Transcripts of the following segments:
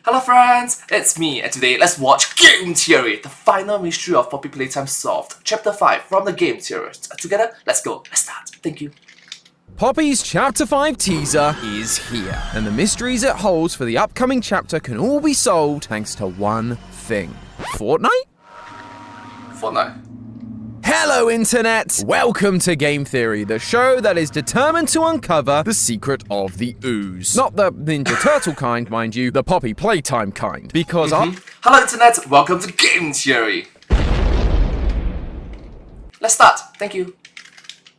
Hello friends, it's me, and today let's watch Game Theory, the final mystery of Poppy Playtime solved, Chapter 5 from the Game Theorist. Together, let's go, let's start. Thank you. Poppy's Chapter 5 teaser is here, and the mysteries it holds for the upcoming chapter can all be solved thanks to one thing. Fortnite? Fortnite. Hello Internet! Welcome to Game Theory, the show that is determined to uncover the secret of the ooze. Not the Ninja Turtle kind, mind you, the Poppy Playtime kind. Because Hello Internet, welcome to Game Theory. Let's start, thank you.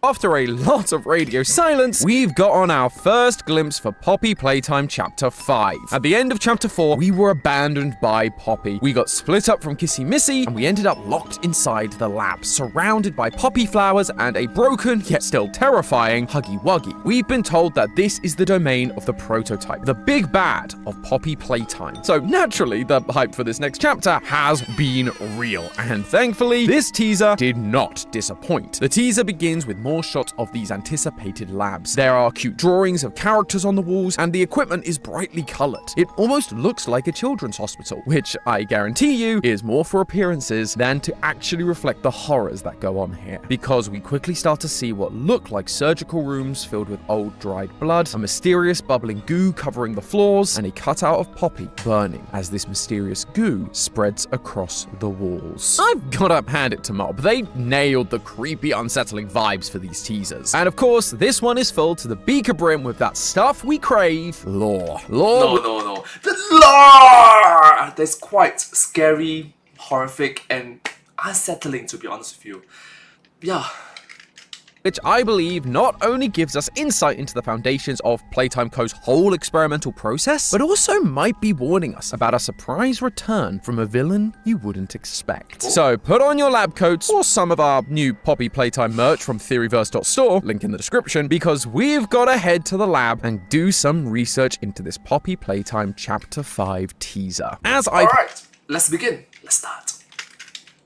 After a lot of radio silence, we've got on our first glimpse for Poppy Playtime Chapter 5. At the end of Chapter 4, we were abandoned by Poppy. We got split up from Kissy Missy, and we ended up locked inside the lab, surrounded by poppy flowers and a broken, yet still terrifying, Huggy Wuggy. We've been told that this is the domain of the prototype, the big bad of Poppy Playtime. So naturally, the hype for this next chapter has been real, and thankfully, this teaser did not disappoint. The teaser begins with more shots of these anticipated labs. There are cute drawings of characters on the walls, and the equipment is brightly colored. It almost looks like a children's hospital, which I guarantee you is more for appearances than to actually reflect the horrors that go on here. Because we quickly start to see what look like surgical rooms filled with old dried blood, a mysterious bubbling goo covering the floors, and a cutout of Poppy burning as this mysterious goo spreads across the walls. I've gotta hand it to Mob. They nailed the creepy, unsettling vibes for these teasers. And of course, this one is full to the beaker brim with that stuff we crave, lore. No. The lore! That's quite scary, horrific, and unsettling, to be honest with you. Yeah. Which I believe not only gives us insight into the foundations of Playtime Co.'s whole experimental process, but also might be warning us about a surprise return from a villain you wouldn't expect. So put on your lab coats or some of our new Poppy Playtime merch from theoryverse.store, link in the description, because we've got to head to the lab and do some research into this Poppy Playtime Chapter 5 teaser. Alright, let's begin. Let's start.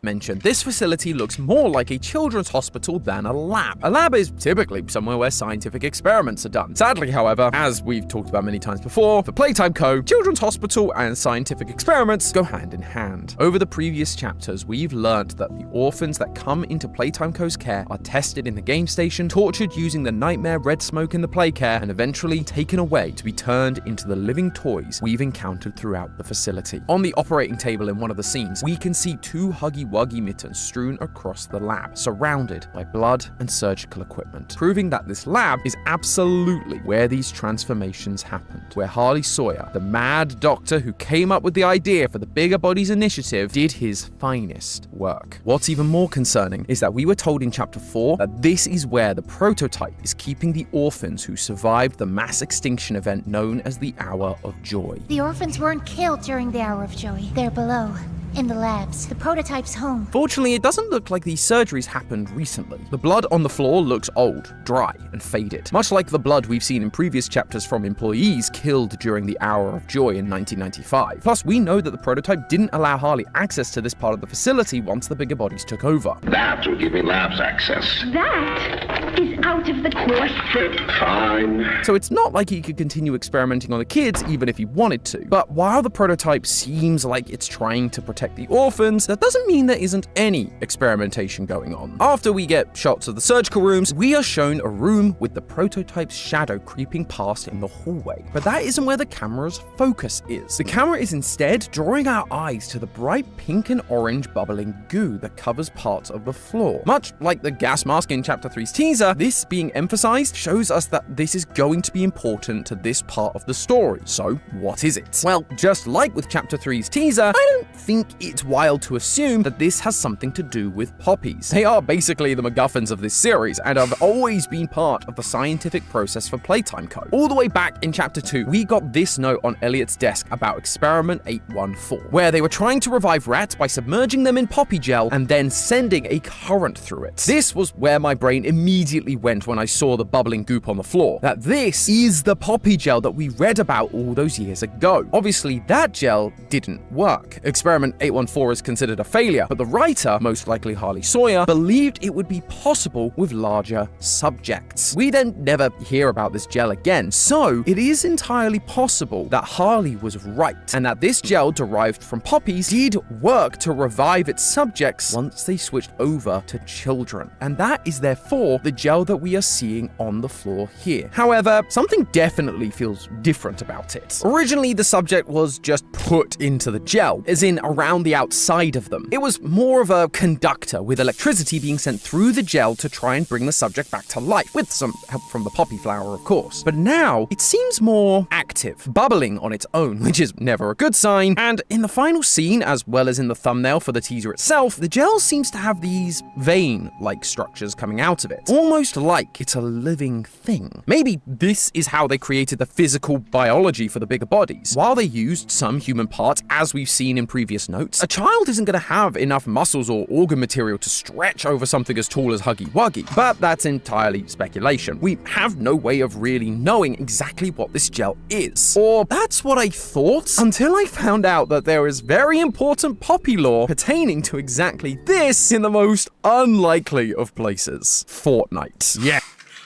Mentioned, this facility looks more like a children's hospital than a lab. A lab is typically somewhere where scientific experiments are done. Sadly, however, as we've talked about many times before, for Playtime Co., children's hospital and scientific experiments go hand in hand. Over the previous chapters, we've learned that the orphans that come into Playtime Co.'s care are tested in the game station, tortured using the nightmare red smoke in the play care, and eventually taken away to be turned into the living toys we've encountered throughout the facility. On the operating table in one of the scenes, we can see two Huggy Wuggy mittens strewn across the lab, surrounded by blood and surgical equipment, proving that this lab is absolutely where these transformations happened, where Harley Sawyer, the mad doctor who came up with the idea for the Bigger Bodies initiative, did his finest work. What's even more concerning is that we were told in Chapter 4 that this is where the prototype is keeping the orphans who survived the mass extinction event known as the Hour of Joy. The orphans weren't killed during the Hour of Joy. They're below, in the labs. The prototype's home. Fortunately, it doesn't look like these surgeries happened recently. The blood on the floor looks old, dry, and faded, much like the blood we've seen in previous chapters from employees killed during the Hour of Joy in 1995. Plus, we know that the prototype didn't allow Harley access to this part of the facility once the Bigger Bodies took over. That will give me labs access. That is out of the question. Fine. So it's not like he could continue experimenting on the kids even if he wanted to. But while the prototype seems like it's trying to protect the orphans, that doesn't mean there isn't any experimentation going on. After we get shots of the surgical rooms, we are shown a room with the prototype's shadow creeping past in the hallway. But that isn't where the camera's focus is. The camera is instead drawing our eyes to the bright pink and orange bubbling goo that covers parts of the floor. Much like the gas mask in Chapter 3's teaser, this being emphasized shows us that this is going to be important to this part of the story. So what is it? Well, just like with Chapter 3's teaser, I don't think it's wild to assume that this has something to do with poppies. They are basically the MacGuffins of this series and have always been part of the scientific process for Playtime Co. All the way back in Chapter 2, we got this note on Elliot's desk about Experiment 814, where they were trying to revive rats by submerging them in poppy gel and then sending a current through it. This was where my brain immediately went when I saw the bubbling goop on the floor, that this is the poppy gel that we read about all those years ago. Obviously, that gel didn't work. Experiment 814 is considered a failure, but the writer, most likely Harley Sawyer, believed it would be possible with larger subjects. We then never hear about this gel again, so it is entirely possible that Harley was right, and that this gel derived from poppies did work to revive its subjects once they switched over to children. And that is therefore the gel that we are seeing on the floor here. However, something definitely feels different about it. Originally, the subject was just put into the gel, as in around the outside of them. It was more of a conductor, with electricity being sent through the gel to try and bring the subject back to life, with some help from the poppy flower, of course. But now, it seems more active, bubbling on its own, which is never a good sign. And in the final scene, as well as in the thumbnail for the teaser itself, the gel seems to have these vein-like structures coming out of it, almost like it's a living thing. Maybe this is how they created the physical biology for the bigger bodies. While they used some human parts, as we've seen in previous notes, a child isn't going to have enough muscles or organ material to stretch over something as tall as Huggy Wuggy, but that's entirely speculation. We have no way of really knowing exactly what this gel is. Or that's what I thought, until I found out that there is very important poppy lore pertaining to exactly this in the most unlikely of places. Fortnite. Yeah.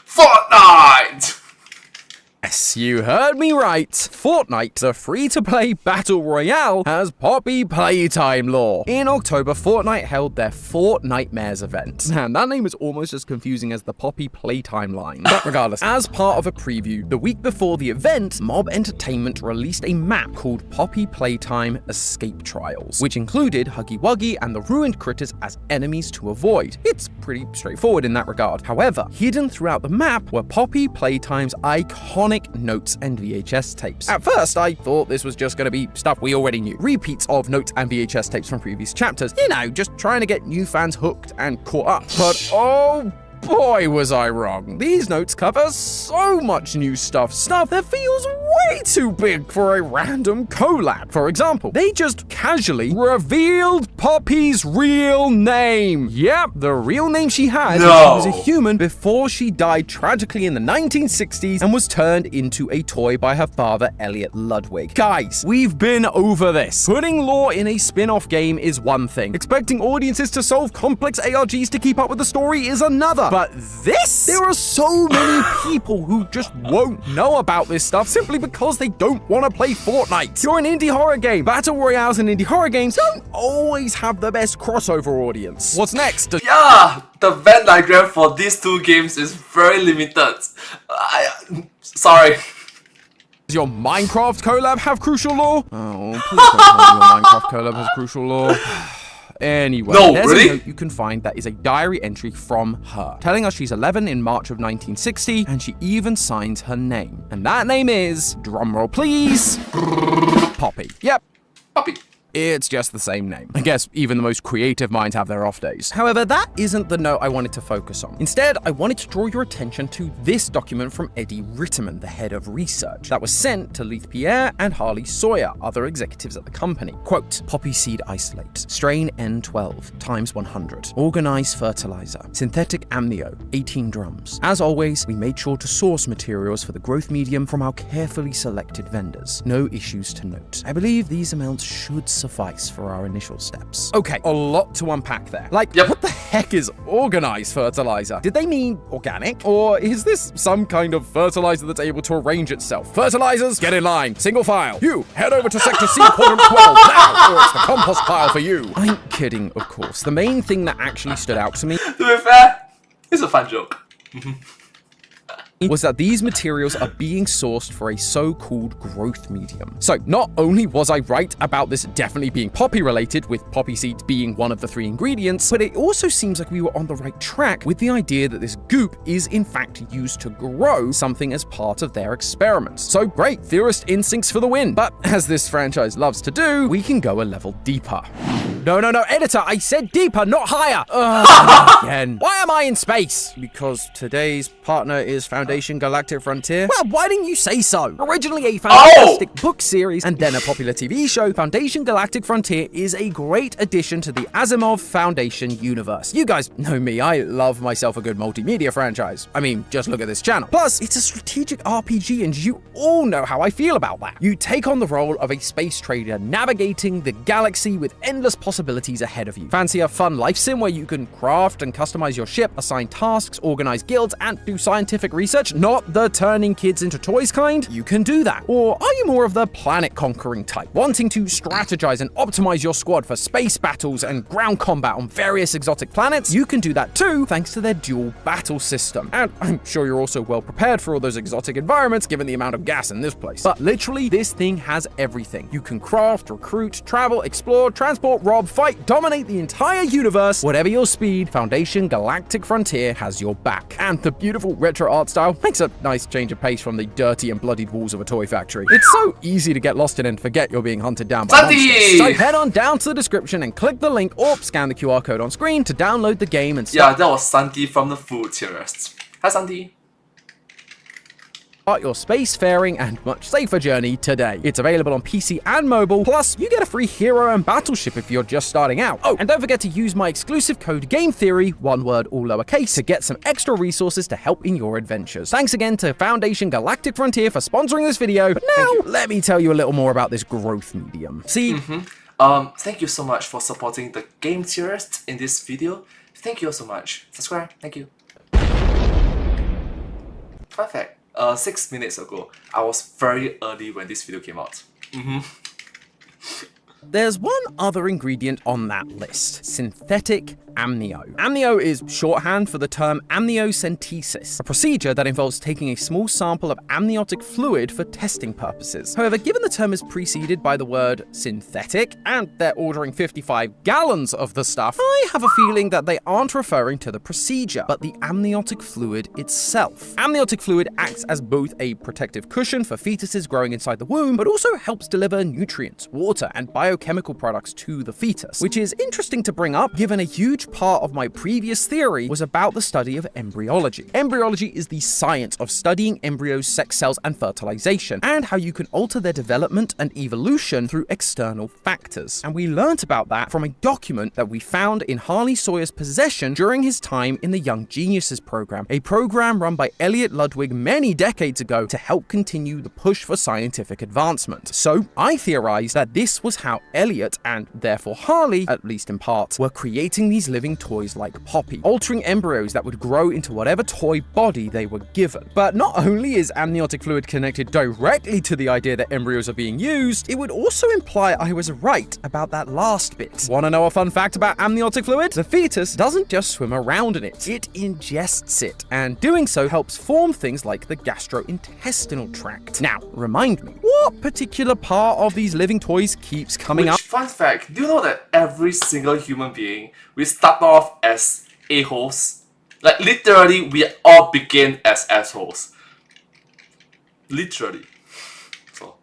Fortnite! Yes, you heard me right. Fortnite, the free-to-play battle royale, has Poppy Playtime lore. In October, Fortnite held their Fort Nightmares event. And that name is almost as confusing as the Poppy Playtime line. But regardless, as part of a preview, the week before the event, Mob Entertainment released a map called Poppy Playtime Escape Trials, which included Huggy Wuggy and the ruined critters as enemies to avoid. It's pretty straightforward in that regard. However, hidden throughout the map were Poppy Playtime's iconic notes and VHS tapes. At first, I thought this was just going to be stuff we already knew. Repeats of notes and VHS tapes from previous chapters. You know, just trying to get new fans hooked and caught up. But oh boy, was I wrong. These notes cover so much new stuff that feels way too big for a random collab. For example, they just casually revealed Poppy's real name. Yep, the real name she had when she was a human before she died tragically in the 1960s and was turned into a toy by her father, Elliot Ludwig. Guys, we've been over this. Putting lore in a spin-off game is one thing. Expecting audiences to solve complex ARGs to keep up with the story is another. But this? There are so many people who just won't know about this stuff simply because they don't want to play Fortnite. You're an indie horror game. Battle royales and indie horror games don't always have the best crossover audience. What's next? Yeah, the Venn diagram for these two games is very limited. Sorry. Does your Minecraft collab have crucial lore? Oh, please don't tell me your Minecraft collab has crucial lore. Anyway, there's a note you can find that is a diary entry from her, telling us she's 11 in March of 1960, and she even signs her name. And that name is, drumroll please, Poppy. Yep, Poppy. It's just the same name. I guess even the most creative minds have their off days. However, that isn't the note I wanted to focus on. Instead, I wanted to draw your attention to this document from Eddie Ritterman, the head of research, that was sent to Leith Pierre and Harley Sawyer, other executives at the company. Quote, poppy seed isolate, strain N12 times 100, organized fertilizer, synthetic amnio, 18 drums. As always, we made sure to source materials for the growth medium from our carefully selected vendors. No issues to note. I believe these amounts should suffice for our initial steps. Okay, a lot to unpack there. Like, what the heck is organized fertilizer? Did they mean organic? Or is this some kind of fertilizer that's able to arrange itself? Fertilizers, get in line. Single file. You, head over to Sector C, Quadrant 12 now, or it's the compost pile for you. I'm kidding, of course. The main thing that actually stood out to me, To be fair, it's a fun joke. was that these materials are being sourced for a so-called growth medium. So not only was I right about this definitely being poppy related, with poppy seeds being one of the 3 ingredients, but it also seems like we were on the right track with the idea that this goop is in fact used to grow something as part of their experiments. So great, theorist instincts for the win. But as this franchise loves to do, we can go a level deeper. editor, I said deeper, not higher. Again. Why am I in space? Because today's partner is Foundation Galactic Frontier. Well, why didn't you say so? Originally a fantastic book series and then a popular TV show, Foundation Galactic Frontier is a great addition to the Asimov Foundation universe. You guys know me, I love myself a good multimedia franchise. I mean, just look at this channel. Plus, it's a strategic RPG and you all know how I feel about that. You take on the role of a space trader navigating the galaxy with endless possibilities ahead of you. Fancy a fun life sim where you can craft and customize your ship, assign tasks, organize guilds, and do scientific research? Not the turning kids into toys kind? You can do that. Or are you more of the planet conquering type, wanting to strategize and optimize your squad for space battles and ground combat on various exotic planets? You can do that too, thanks to their dual battle system. And I'm sure you're also well prepared for all those exotic environments given the amount of gas in this place. But literally, this thing has everything. You can craft, recruit, travel, explore, transport, rob, fight, dominate the entire universe. Whatever your speed, Foundation Galactic Frontier has your back. And the beautiful retro art style makes a nice change of pace from the dirty and bloodied walls of a toy factory. It's so easy to get lost in and forget you're being hunted down by monsters. So head on down to the description and click the link or scan the QR code on screen to download the game and Yeah, that was Santi from the Food Terrorists. Hi Santi. start your spacefaring and much safer journey today. It's available on PC and mobile, plus you get a free hero and battleship if you're just starting out. Oh, and don't forget to use my exclusive code GAMETHEORY, one word all lowercase, to get some extra resources to help in your adventures. Thanks again to Foundation Galactic Frontier for sponsoring this video, but now let me tell you a little more about this growth medium. See, Thank you so much for supporting the Game Theorist in this video. Thank you so much. Subscribe. Thank you. Fun fact, 6 minutes ago, I was very early when this video came out. there's one other ingredient on that list: synthetic amnio. Amnio is shorthand for the term amniocentesis, a procedure that involves taking a small sample of amniotic fluid for testing purposes. However, given the term is preceded by the word synthetic, and they're ordering 55 gallons of the stuff, I have a feeling that they aren't referring to the procedure, but the amniotic fluid itself. Amniotic fluid acts as both a protective cushion for fetuses growing inside the womb, but also helps deliver nutrients, water, and biochemical products to the fetus, which is interesting to bring up given a huge part of my previous theory was about the study of embryology. Embryology is the science of studying embryos, sex cells, and fertilization, and how you can alter their development and evolution through external factors. And we learnt about that from a document that we found in Harley Sawyer's possession during his time in the Young Geniuses program, a program run by Elliot Ludwig many decades ago to help continue the push for scientific advancement. So I theorized that this was how Elliot, and therefore Harley, at least in part, were creating these living toys like Poppy, altering embryos that would grow into whatever toy body they were given. But not only is amniotic fluid connected directly to the idea that embryos are being used, it would also imply I was right about that last bit. Want to know a fun fact about amniotic fluid? The fetus doesn't just swim around in it, it ingests it, and doing so helps form things like the gastrointestinal tract. Now, remind me, what particular part of these living toys keeps coming up? Fun fact, do you know that every single human being, we start off as a-holes? Like literally, we all begin as assholes. Literally. So.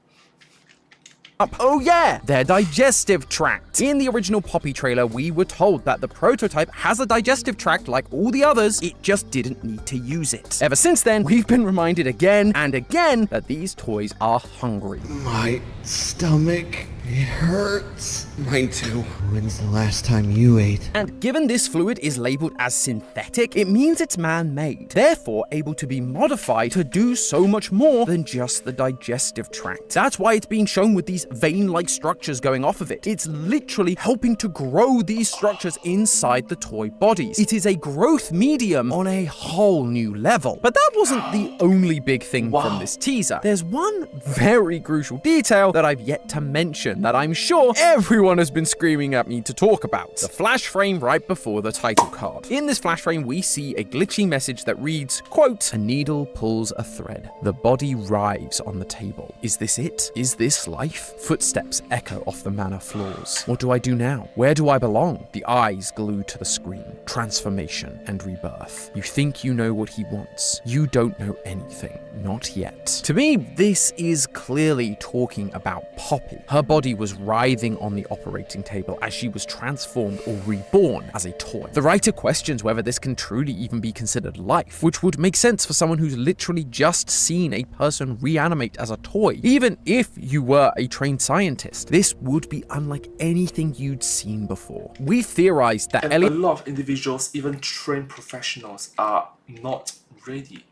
Oh yeah, their digestive tract. In the original Poppy trailer, we were told that the prototype has a digestive tract like all the others, it just didn't need to use it. Ever since then, we've been reminded again and again that these toys are hungry. My stomach, it hurts. Mine too. When's the last time you ate? And given this fluid is labeled as synthetic, it means it's man-made, therefore able to be modified to do so much more than just the digestive tract. That's why it's being shown with these vein-like structures going off of it. It's literally helping to grow these structures inside the toy bodies. It is a growth medium on a whole new level. But that wasn't the only big thing from this teaser. There's one very crucial detail that I've yet to mention that I'm sure everyone has been screaming at me to talk about. The flash frame right before the title card. In this flash frame, we see a glitchy message that reads, quote, "A needle pulls a thread. The body writhes on the table. Is this it? Is this life?" Footsteps echo off the manor floors. What do I do now? Where do I belong? The eyes glued to the screen. Transformation and rebirth. You think you know what he wants. You don't know anything. Not yet. To me, this is clearly talking about Poppy. Her body body was writhing on the operating table as she was transformed or reborn as a toy. The writer questions whether this can truly even be considered life, which would make sense for someone who's literally just seen a person reanimate as a toy. Even if you were a trained scientist, this would be unlike anything you'd seen before. We've theorized that And Elliot a lot of individuals, even trained professionals, are not ready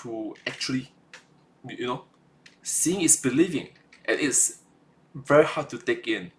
to actually, seeing is believing. It is very hard to take in.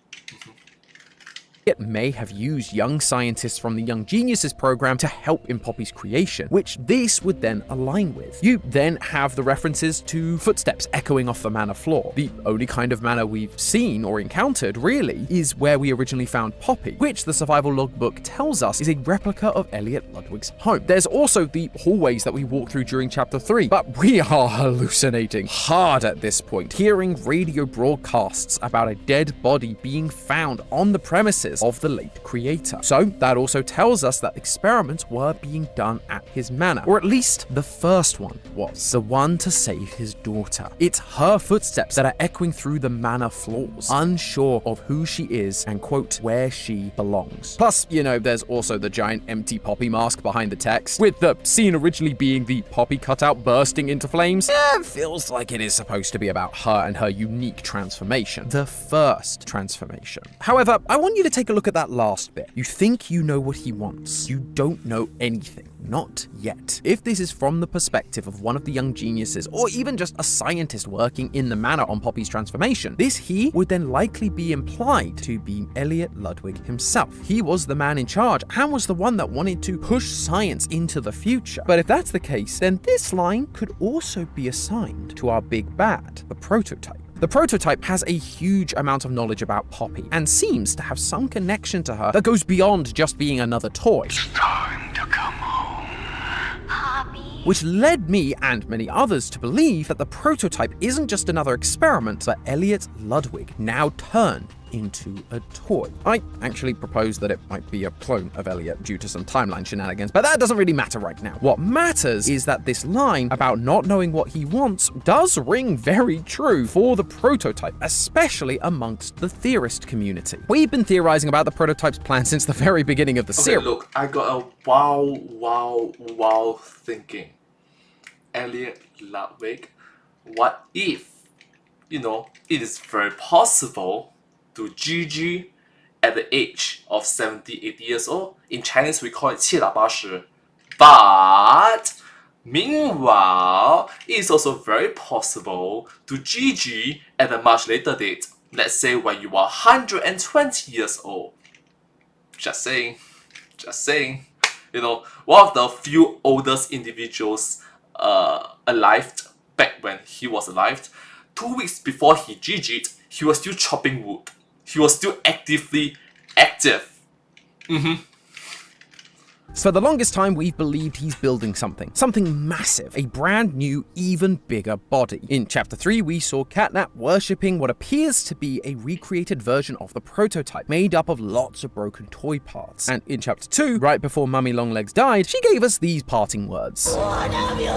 may have used young scientists from the Young Geniuses program to help in Poppy's creation, which this would then align with. You then have the references to footsteps echoing off the manor floor. The only kind of manor we've seen or encountered, really, is where we originally found Poppy, which the survival logbook tells us is a replica of Elliot Ludwig's home. There's also the hallways that we walked through during Chapter 3, but we are hallucinating hard at this point, hearing radio broadcasts about a dead body being found on the premises of the late creator. So that also tells us that experiments were being done at his manor, or at least the first one was, the one to save his daughter. It's her footsteps that are echoing through the manor floors, unsure of who she is and, quote, where she belongs. Plus, there's also the giant empty Poppy mask behind the text, with the scene originally being the Poppy cutout bursting into flames. It feels like it is supposed to be about her and her unique transformation, the first transformation. However, I want you to take a look at that last bit. You think you know what he wants. You don't know anything. Not yet. If this is from the perspective of one of the young geniuses, or even just a scientist working in the manor on Poppy's transformation, this he would then likely be implied to be Elliot Ludwig himself. He was the man in charge and was the one that wanted to push science into the future. But if that's the case, then this line could also be assigned to our big bad, the prototype. The prototype has a huge amount of knowledge about Poppy and seems to have some connection to her that goes beyond just being another toy. Time to come home. Poppy. Which led me and many others to believe that the prototype isn't just another experiment, but Elliot Ludwig now turned into a toy. I actually proposed that it might be a clone of Elliot due to some timeline shenanigans, but that doesn't really matter right now. What matters is that this line about not knowing what he wants does ring very true for the prototype, especially amongst the theorist community. We've been theorizing about the prototype's plan since the very beginning of the series. Look, I got a wow thinking. Elliot Ludwig, what if, it is very possible to GG at the age of 70, 80 years old. In Chinese, we call it 七老八十. But meanwhile, it is also very possible to GG at a much later date. Let's say when you are 120 years old. Just saying. One of the few oldest individuals alive back when he was alive. 2 weeks before he GG'd, he was still chopping wood. He was still actively active. For the longest time, we've believed he's building something massive, a brand new, even bigger body. In Chapter 3, we saw Catnap worshipping what appears to be a recreated version of the prototype, made up of lots of broken toy parts. And in Chapter 2, right before Mummy Longlegs died, she gave us these parting words. What have you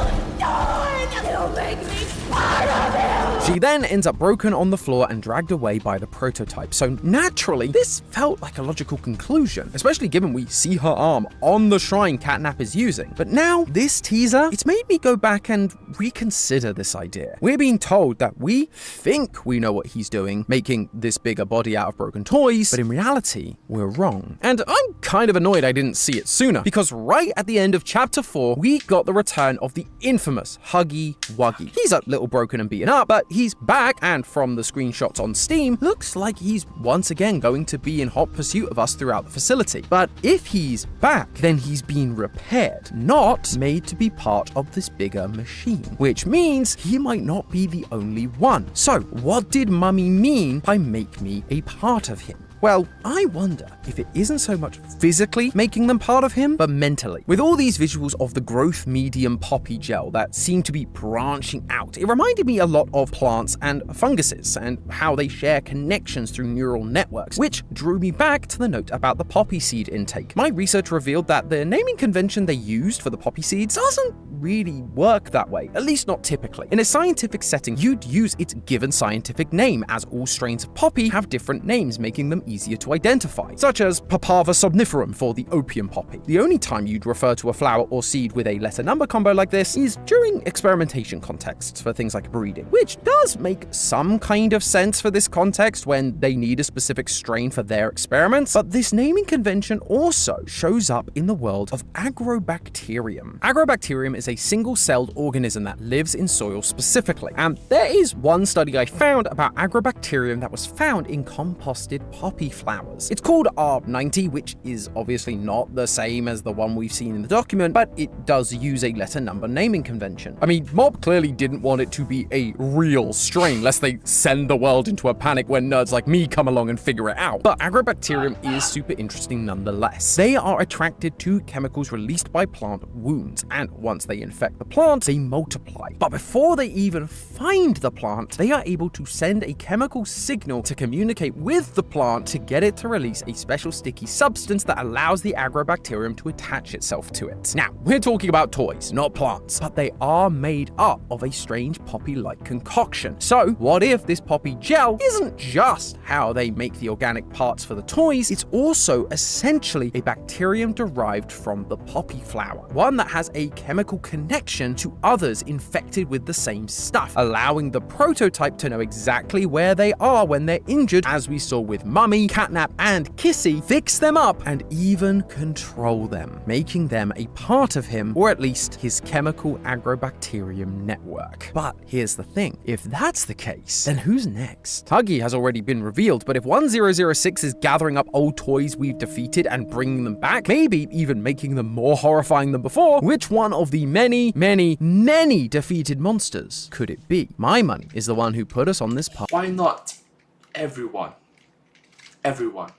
done? You make me fun of you! She then ends up broken on the floor and dragged away by the prototype. So naturally, this felt like a logical conclusion, especially given we see her arm on the shrine Catnap is using. But now, this teaser, it's made me go back and reconsider this idea. We're being told that we think we know what he's doing, making this bigger body out of broken toys, but in reality, we're wrong. And I'm kind of annoyed I didn't see it sooner, because right at the end of Chapter 4, we got the return of the infamous Huggy Wuggy. He's a little broken and beaten up, but he's back, and from the screenshots on Steam, looks like he's once again going to be in hot pursuit of us throughout the facility. But if he's back, then he's been repaired, not made to be part of this bigger machine, which means he might not be the only one. So what did Mummy mean by make me a part of him? Well, I wonder if it isn't so much physically making them part of him, but mentally. With all these visuals of the growth medium Poppy gel that seem to be branching out, it reminded me a lot of plants and funguses and how they share connections through neural networks, which drew me back to the note about the poppy seed intake. My research revealed that the naming convention they used for the poppy seeds doesn't really work that way, at least not typically. In a scientific setting, you'd use its given scientific name, as all strains of poppy have different names, making them easier to identify, such as Papaver somniferum for the opium poppy. The only time you'd refer to a flower or seed with a letter-number combo like this is during experimentation contexts for things like breeding, which does make some kind of sense for this context when they need a specific strain for their experiments, but this naming convention also shows up in the world of Agrobacterium. Agrobacterium is a single-celled organism that lives in soil specifically, and there is one study I found about Agrobacterium that was found in composted poppy flowers. It's called R90, which is obviously not the same as the one we've seen in the document, but it does use a letter-number naming convention. I mean, Mob clearly didn't want it to be a real strain, lest they send the world into a panic when nerds like me come along and figure it out. But Agrobacterium is super interesting nonetheless. They are attracted to chemicals released by plant wounds, and once they infect the plant, they multiply. But before they even find the plant, they are able to send a chemical signal to communicate with the plant to get it to release a special sticky substance that allows the Agrobacterium to attach itself to it. Now, we're talking about toys, not plants, but they are made up of a strange poppy-like concoction. So, what if this poppy gel isn't just how they make the organic parts for the toys, it's also essentially a bacterium derived from the poppy flower, one that has a chemical connection to others infected with the same stuff, allowing the prototype to know exactly where they are when they're injured, as we saw with Mummy, Catnap, and Kissy, fix them up, and even control them, making them a part of him, or at least his chemical agrobacterium network. But here's the thing, if that's the case, then who's next? Huggy has already been revealed, but if 1006 is gathering up old toys we've defeated and bringing them back, maybe even making them more horrifying than before, which one of the many, many, many defeated monsters could it be? My money is the one who put us on this path. Why not everyone? Everyone.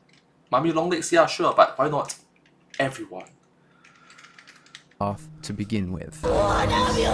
Mummy Longlegs, yeah, sure, but why not everyone? To begin with. One of you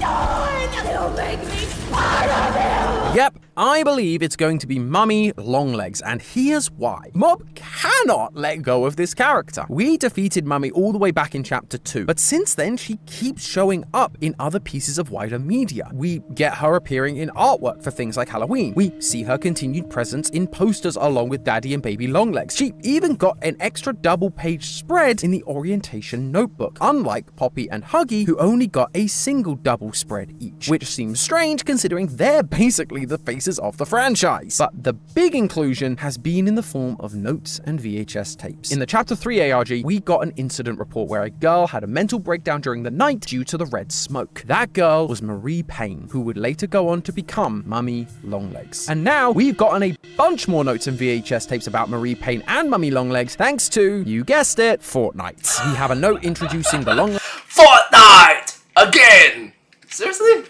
darn! You'll make me part of you! Yep, I believe it's going to be Mummy Longlegs, and here's why. Mob cannot let go of this character. We defeated Mummy all the way back in Chapter 2, but since then she keeps showing up in other pieces of wider media. We get her appearing in artwork for things like Halloween. We see her continued presence in posters along with Daddy and Baby Longlegs. She even got an extra double-page spread in the orientation notebook, unlike Poppy and Huggy, who only got a single double spread each, which seems strange considering they're basically the faces of the franchise. But the big inclusion has been in the form of notes and VHS tapes. In the Chapter 3 ARG, we got an incident report where a girl had a mental breakdown during the night due to the red smoke. That girl was Marie Payne, who would later go on to become Mummy Longlegs. And now we've gotten a bunch more notes and VHS tapes about Marie Payne and Mummy Longlegs thanks to, you guessed it, Fortnite. We have a note introducing the Longlegs. Fortnite! Again! Seriously?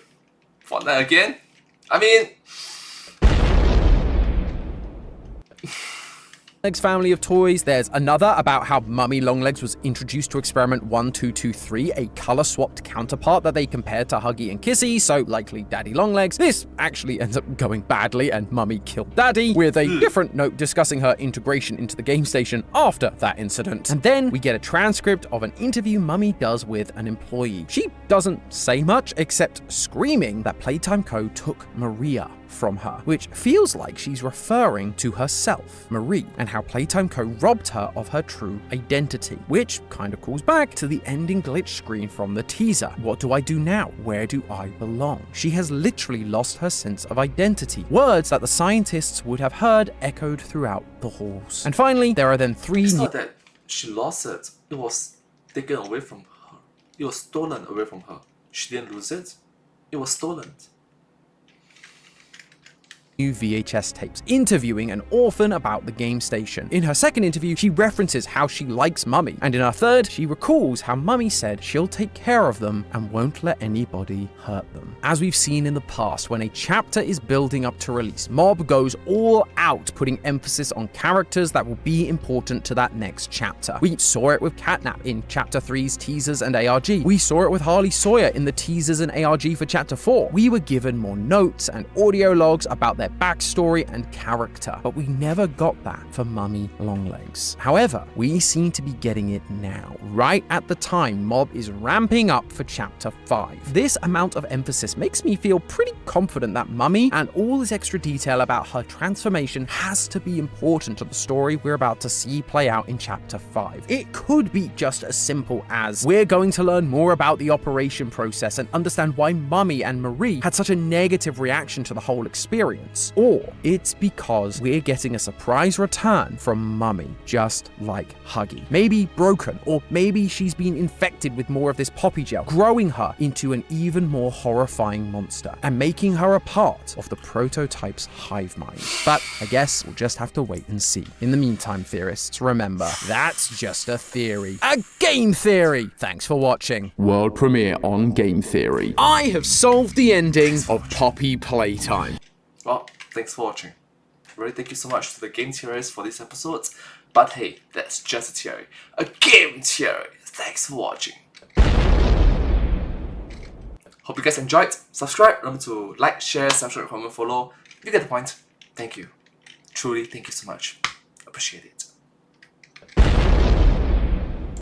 Fortnite again? I mean... family of toys. There's another about how Mummy Longlegs was introduced to experiment 1223, a color-swapped counterpart that they compared to Huggy and Kissy, so likely Daddy Longlegs. This actually ends up going badly and Mummy killed Daddy, with a different note discussing her integration into the game station after that incident. And then we get a transcript of an interview Mummy does with an employee. She doesn't say much except screaming that Playtime Co. took Maria from her, which feels like she's referring to herself, Marie, and how Playtime Co. robbed her of her true identity, which kind of calls back to the ending glitch screen from the teaser. What do I do now? Where do I belong? She has literally lost her sense of identity, words that the scientists would have heard echoed throughout the halls. And finally, there are then three It's not that she lost it. It was taken away from her. It was stolen away from her. She didn't lose it. It was stolen. new VHS tapes interviewing an orphan about the game station. In her second interview, she references how she likes Mummy, and in her third, she recalls how Mummy said she'll take care of them and won't let anybody hurt them. As we've seen in the past, when a chapter is building up to release, Mob goes all out, putting emphasis on characters that will be important to that next chapter. We saw it with Catnap in Chapter 3's teasers and ARG. We saw it with Harley Sawyer in the teasers and ARG for Chapter 4. We were given more notes and audio logs about their their backstory and character, but we never got that for Mummy Longlegs. However, we seem to be getting it now, right at the time Mob is ramping up for Chapter 5. This amount of emphasis makes me feel pretty confident that Mummy and all this extra detail about her transformation has to be important to the story we're about to see play out in Chapter 5. It could be just as simple as we're going to learn more about the operation process and understand why Mummy and Marie had such a negative reaction to the whole experience. Or it's because we're getting a surprise return from Mummy, just like Huggy. Maybe broken, or maybe she's been infected with more of this poppy gel, growing her into an even more horrifying monster and making her a part of the prototype's hive mind. But I guess we'll just have to wait and see. In the meantime, theorists, remember, that's just a theory. A game theory! Thanks for watching. World premiere on Game Theory. I have solved the ending of Poppy Playtime. Well, thanks for watching. Really, thank you so much to the game theorists for these episodes. But hey, that's just a theory. A game theory! Thanks for watching. Hope you guys enjoyed. Subscribe, remember to like, share, subscribe, comment, follow. You get the point. Thank you. Truly, thank you so much. Appreciate it.